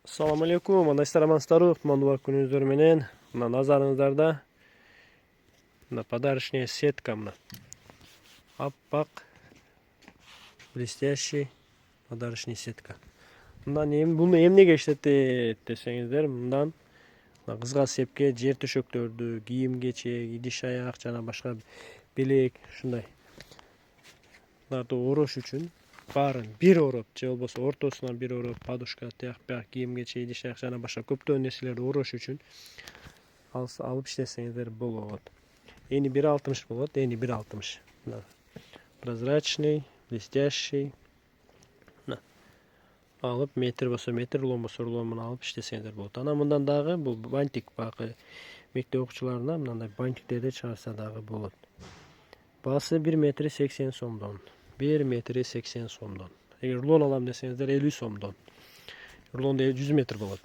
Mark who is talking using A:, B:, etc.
A: Assalamu alaikum. Андайсыздар, амансыздарбы? Кутмандуу бар күнүңүздөр менен. Мына назарыңыздарда мына подарочная сетка, мына аппак блестящий подарочный сетка. Мындан буну эмнеге иштетет десеңиздер, мындан кызга сепке жер төшөктөрдү, кийим кечек, идиш аяк жана башка белек ушундай орош үчүн баарын бир ороп, же болбосо ортосунан бир ороп, подушка, тияк бияк кийим кечек, идиш аяк жана башка көптөгөн нерселерди орош үчүн алып иштесеңиздер болот. Эни 1,60 болот, эни 1,60. Прозрачный, блестящий. Алып метр болсо метр, рулон болсо рулон алып иштесеңиздер болот. Анан мындан дагы бул бантик, бакы мектеп окуучуларына мындай бантиктерди чыгарса дагы болот. Баасы 1 метр 80 сомдон. 1 метр 80 сомдон. Эгер рулон алам десеңиздер 50 сомдон. Рулонда 100 метр болот.